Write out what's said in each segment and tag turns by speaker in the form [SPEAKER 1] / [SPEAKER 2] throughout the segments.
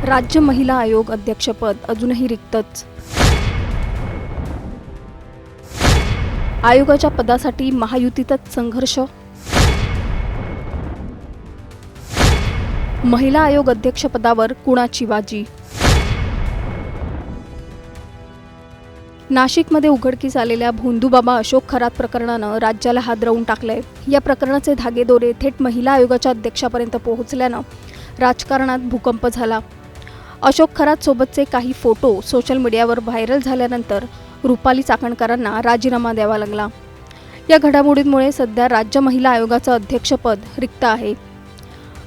[SPEAKER 1] राज्य महिला आयोग अध्यक्षपद अजूनही रिक्तच. आयोगाच्या पदासाठी महायुतीतच संघर्ष. महिला आयोग अध्यक्षपदावर कुणाची बाजी? नाशिकमध्ये उघडकीस आलेल्या भोंदूबाबा अशोक खरात प्रकरणानं राज्याला हादरवून टाकलंय. या प्रकरणाचे धागेदोरे थेट महिला आयोगाच्या अध्यक्षापर्यंत पोहोचल्यानं राजकारणात भूकंप झाला. अशोक खरात सोबतचे काही फोटो सोशल मीडियावर व्हायरल झाल्यानंतर रुपाली चाकणकरांना राजीनामा द्यावा लागला. या घडामोडींमुळे सध्या राज्य महिला आयोगाचं अध्यक्षपद रिक्त आहे.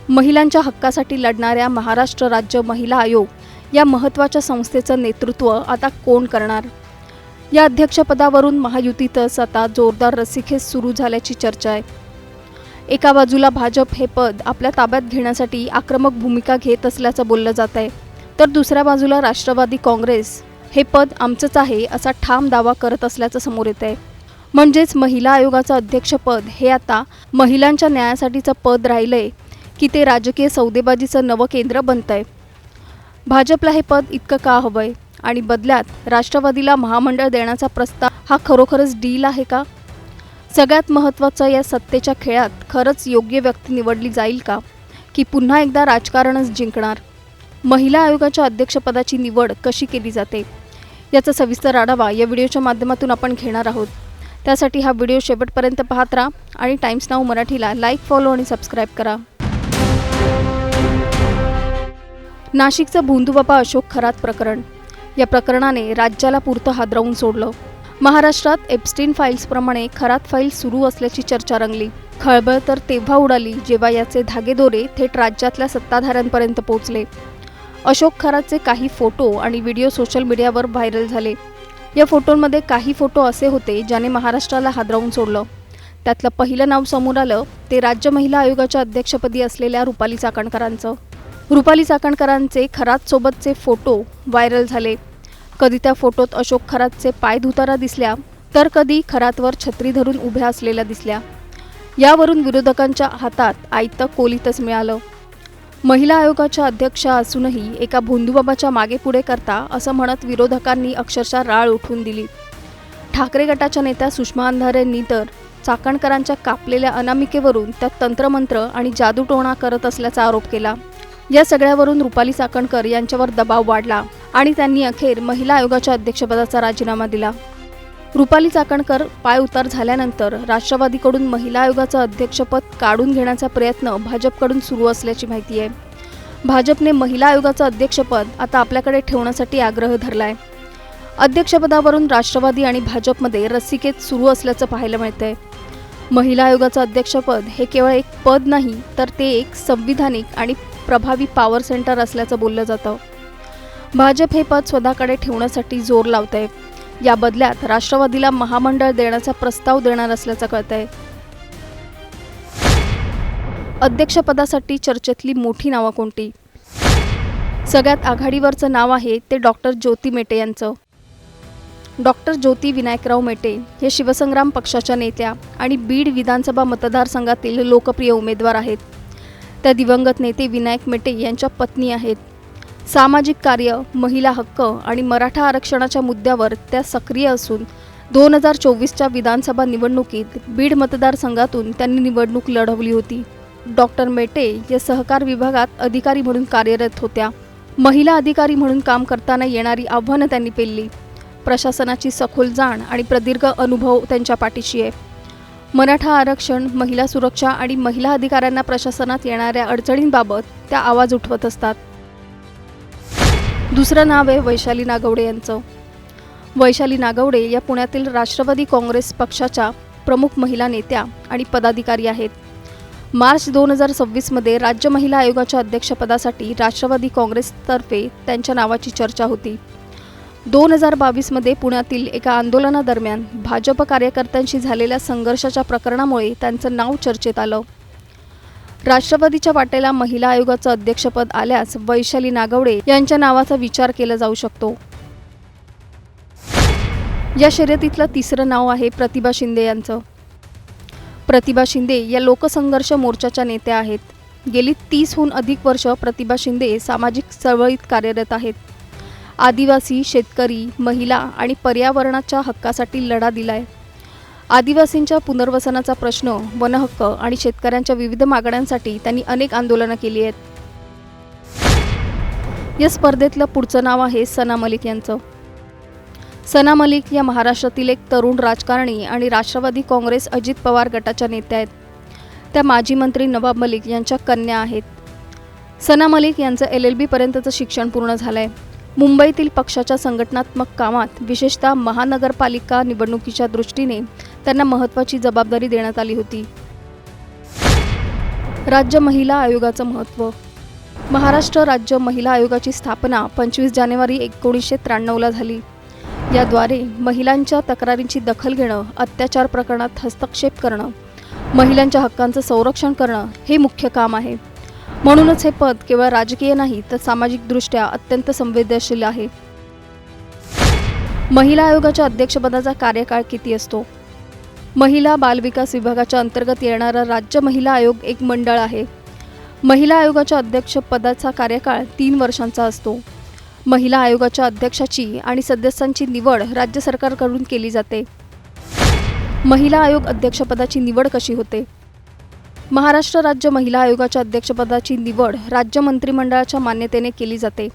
[SPEAKER 1] महिलांच्या हक्कासाठी लढणाऱ्या महाराष्ट्र राज्य महिला आयोग या महत्त्वाच्या संस्थेचं नेतृत्व आता कोण करणार? या अध्यक्षपदावरून महायुतीतच आता जोरदार रस्सीखेच सुरू झाल्याची चर्चा आहे. एका बाजूला भाजप हे पद आपल्या ताब्यात घेण्यासाठी आक्रमक भूमिका घेत असल्याचं बोललं जात आहे, तर दुसऱ्या बाजूला राष्ट्रवादी काँग्रेस हे पद आमचंच आहे असा ठाम दावा करत असल्याचं समोर येत आहे. म्हणजेच महिला आयोगाचं अध्यक्षपद हे आता महिलांच्या न्यायासाठीचं पद राहिलंय की ते राजकीय सौदेबाजीचं नवं केंद्र बनतंय? भाजपला हे पद इतकं का हवंय आणि बदल्यात राष्ट्रवादीला महामंडळ देण्याचा प्रस्ताव हा खरोखरच डील आहे का? सगळ्यात महत्त्वाचं, या सत्तेच्या खेळात खरंच योग्य व्यक्ती निवडली जाईल का, की पुन्हा एकदा राजकारणच जिंकणार? महिला आयोगाच्या अध्यक्षपदाची निवड कशी केली जाते याचा सविस्तर आढावा या व्हिडिओच्या माध्यमातून आपण घेणार आहोत. त्यासाठी हा व्हिडिओ शेवटपर्यंत पाहत राहा आणि टाइम्स नाऊ मराठीला लाईक, फॉलो आणि सबस्क्राईब करा. नाशिकचं भोंदूबाबा अशोक खरात प्रकरण. या प्रकरणाने राज्याला पुरतं हादरवून सोडलं. महाराष्ट्रात एप्स्टीन फाईल्सप्रमाणे खरात फाईल सुरू असल्याची चर्चा रंगली. खळबळ तर तेव्हा उडाली जेव्हा याचे धागेदोरे थेट राज्यातल्या सत्ताधाऱ्यांपर्यंत पोहोचले. अशोक खरातचे काही फोटो आणि व्हिडिओ सोशल मीडियावर व्हायरल झाले. या फोटोंमध्ये काही फोटो असे होते ज्याने महाराष्ट्राला हादरवून सोडलं. त्यातलं पहिलं नाव समोर आलं ते राज्य महिला आयोगाच्या अध्यक्षपदी असलेल्या रुपाली चाकणकरांचं. रुपाली चाकणकरांचे खरातसोबतचे फोटो व्हायरल झाले. कधी त्या फोटोत अशोक खरातचे पाय धुताना दिसल्या, तर कधी खरातवर छत्री धरून उभ्या असलेल्या दिसल्या. यावरून विरोधकांच्या हातात आयतं कोलीतच मिळालं. महिला आयोगाच्या अध्यक्षा असूनही एका भोंदूबाबाच्या मागे पुढे करता असं म्हणत विरोधकांनी अक्षरशः राळ उठवून दिली. ठाकरे गटाच्या नेत्या सुषमा अंधारेंनी तर चाकणकरांच्या कापलेल्या अनामिकेवरून त्यात तंत्रमंत्र आणि जादूटोणा करत असल्याचा आरोप केला. या सगळ्यावरून रुपाली चाकणकर यांच्यावर दबाव वाढला आणि त्यांनी अखेर महिला आयोगाच्या अध्यक्षपदाचा राजीनामा दिला. रुपाली चाकणकर पायउतार झाल्यानंतर राष्ट्रवादीकडून महिला आयोगाचं अध्यक्षपद काढून घेण्याचा प्रयत्न भाजपकडून सुरू असल्याची माहिती आहे. भाजपने महिला आयोगाचं अध्यक्षपद आता आपल्याकडे ठेवण्यासाठी आग्रह धरलाय. अध्यक्षपदावरून राष्ट्रवादी आणि भाजपमध्ये रस्सीखेच सुरू असल्याचं पाहायला मिळतंय. महिला आयोगाचं अध्यक्षपद हे केवळ एक पद नाही, तर ते एक संविधानिक आणि प्रभावी पॉवर सेंटर असल्याचं बोललं जातं. भाजप हे पद स्वतःकडे ठेवण्यासाठी जोर लावतंय. या बदल्यात राष्ट्रवादीला महामंडळ देण्याचा प्रस्ताव देणार असल्याचं कळतंय. अध्यक्षपदासाठी चर्चेतली मोठी नावं कोणती? सगळ्यात आघाडीवरचं नाव आहे ते डॉक्टर ज्योती मेटे यांचं. डॉक्टर ज्योती विनायकराव मेटे हे शिवसंग्राम पक्षाच्या नेत्या आणि बीड विधानसभा मतदारसंघातील लोकप्रिय उमेदवार आहेत. त्या दिवंगत नेते विनायक मेटे यांच्या पत्नी आहेत. सामाजिक कार्य, महिला हक्क आणि मराठा आरक्षणाच्या मुद्द्यावर त्या सक्रिय असून 2024च्या विधानसभा निवडणुकीत बीड मतदारसंघातून त्यांनी निवडणूक लढवली होती. डॉक्टर मेटे या सहकार विभागात अधिकारी म्हणून कार्यरत होत्या. महिला अधिकारी म्हणून काम करताना येणारी आव्हानं त्यांनी पेलली. प्रशासनाची सखोल जाण आणि प्रदीर्घ अनुभव त्यांच्या पाठीशी आहे. मराठा आरक्षण, महिला सुरक्षा आणि महिला अधिकाऱ्यांना प्रशासनात येणाऱ्या अडचणींबाबत त्या आवाज उठवत असतात. दुसरं नाव आहे वैशाली नागवडे यांचं. वैशाली नागवडे या पुण्यातील राष्ट्रवादी काँग्रेस पक्षाच्या प्रमुख महिला नेत्या आणि पदाधिकारी आहेत. मार्च 2026मध्ये राज्य महिला आयोगाच्या अध्यक्षपदासाठी राष्ट्रवादी काँग्रेसतर्फे त्यांच्या नावाची चर्चा होती. 2022मध्ये पुण्यातील एका आंदोलनादरम्यान भाजप कार्यकर्त्यांशी झालेल्या संघर्षाच्या प्रकरणामुळे त्यांचं नाव चर्चेत आलं. राष्ट्रवादीच्या वाटेला महिला आयोगाचं अध्यक्षपद आल्यास वैशाली नागवडे यांच्या नावाचा विचार केला जाऊ शकतो. या शर्यतीतलं तिसरं नाव आहे प्रतिभा शिंदे यांचं. प्रतिभा शिंदे या लोकसंघर्ष मोर्चाच्या नेत्या आहेत. गेली 30हून अधिक वर्ष प्रतिभा शिंदे सामाजिक चळवळीत कार्यरत आहेत. आदिवासी, शेतकरी, महिला आणि पर्यावरणाच्या हक्कासाठी लढा दिलाय. आदिवासींच्या पुनर्वसनाचा प्रश्न, वनहक्क आणि शेतकऱ्यांच्या विविध मागण्यांसाठी त्यांनी अनेक आंदोलनं केली आहेत. या स्पर्धेतलं पुढचं नाव आहे सना मलिक यांचं. सना मलिक या महाराष्ट्रातील एक तरुण राजकारणी आणि राष्ट्रवादी काँग्रेस अजित पवार गटाच्या नेत्या आहेत. त्या माजी मंत्री नवाब मलिक यांच्या कन्या आहेत. सना मलिक यांचं LLB पर्यंतचं शिक्षण पूर्ण झालंय. मुंबईतील पक्षाच्या संघटनात्मक कामात विशेषतः महानगरपालिका निवडणुकीच्या दृष्टीने त्यांना महत्त्वाची जबाबदारी देण्यात आली होती. राज्य महिला आयोगाचं महत्त्व. महाराष्ट्र राज्य महिला आयोगाची स्थापना 25 जानेवारी 1993ला झाली. याद्वारे महिलांच्या तक्रारींची दखल घेणं, अत्याचार प्रकरणात हस्तक्षेप करणं, महिलांच्या हक्कांचं संरक्षण करणं हे मुख्य काम आहे. म्हणूनच हे पद केवळ राजकीय नाही तर सामाजिकदृष्ट्या अत्यंत संवेदनशील आहे. महिला आयोगाच्या अध्यक्षपदाचा कार्यकाळ किती असतो? महिला बालविकास विभागाच्या अंतर्गत येणारा राज्य महिला आयोग एक मंडळ आहे. महिला आयोगाच्या अध्यक्षपदाचा कार्यकाळ 3 वर्षांचा असतो. महिला आयोगाच्या अध्यक्षाची आणि सदस्यांची निवड राज्य सरकारकडून केली जाते. महिला आयोग अध्यक्षपदाची निवड कशी होते? महाराष्ट्र राज्य महिला आयोगाच्या अध्यक्षपदाची निवड राज्य मंत्रिमंडळाच्या मान्यतेने केली जाते.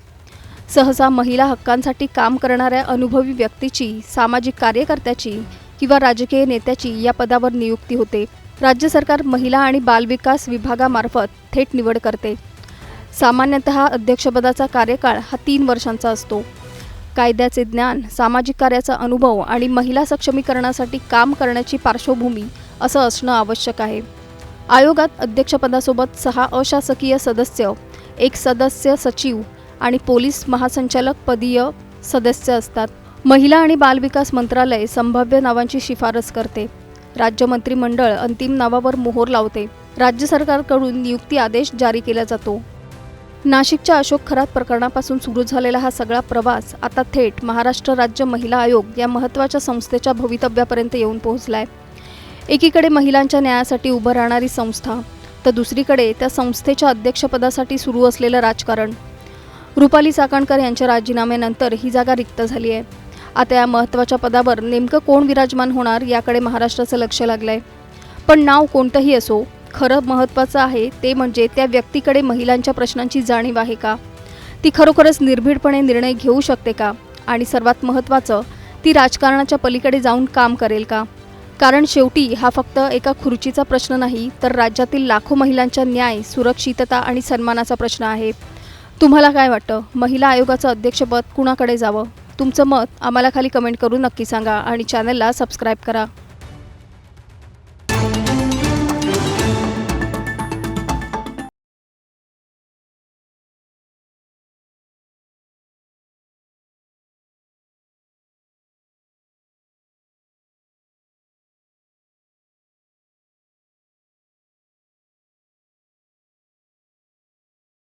[SPEAKER 1] सहसा महिला हक्कांसाठी काम करणाऱ्या अनुभवी व्यक्तीची, सामाजिक कार्यकर्त्याची किंवा राजकीय नेत्याची या पदावर नियुक्ती होते. राज्य सरकार महिला आणि बालविकास विभागामार्फत थेट निवड करते. सामान्यतः अध्यक्षपदाचा कार्यकाळ हा 3 वर्षांचा असतो. कायद्याचे ज्ञान, सामाजिक कार्याचा अनुभव आणि महिला सक्षमीकरणासाठी काम करण्याची पार्श्वभूमी असं असणं आवश्यक आहे. आयोगात अध्यक्षपदासोबत 6 अशासकीय सदस्य, 1 सदस्य सचिव आणि पोलीस महासंचालक पदीय सदस्य असतात. महिला आणि बालविकास मंत्रालय संभाव्य नावांची शिफारस करते. राज्य मंत्रिमंडळ अंतिम नावावर मोहर लावते. राज्य सरकारकडून नियुक्ती आदेश जारी केला जातो. नाशिकच्या अशोक खरात प्रकरणापासून सुरू झालेला हा सगळा प्रवास आता थेट महाराष्ट्र राज्य महिला आयोग या महत्त्वाच्या संस्थेच्या भवितव्यापर्यंत येऊन पोहोचलाय. एकीकडे महिलांच्या न्यायासाठी उभं राहणारी संस्था, तर दुसरीकडे त्या संस्थेच्या अध्यक्षपदासाठी सुरू असलेलं राजकारण. रुपाली चाकणकर यांच्या राजीनाम्यानंतर ही जागा रिक्त झाली आहे. आता या महत्त्वाच्या पदावर नेमकं कोण विराजमान होणार याकडे महाराष्ट्राचं लक्ष लागलंय. पण नाव कोणतंही असो, खरं महत्त्वाचं आहे ते म्हणजे त्या व्यक्तीकडे महिलांच्या प्रश्नांची जाणीव आहे का? ती खरोखरच निर्भीडपणे निर्णय घेऊ शकते का? आणि सर्वात महत्त्वाचं, ती राजकारणाच्या पलीकडे जाऊन काम करेल का? कारण शेवटी हा फक्त एका खुर्चीचा प्रश्न नाही, तर राज्यातील लाखो महिलांच्या न्याय, सुरक्षितता आणि सन्मानाचा प्रश्न आहे. तुम्हाला काय वाटतं? महिला आयोगाचं अध्यक्षपद कुणाकडे जावं? तुमचं मत आम्हाला खाली कमेंट करून नक्की सांगा आणि चॅनलला सबस्क्राईब करा.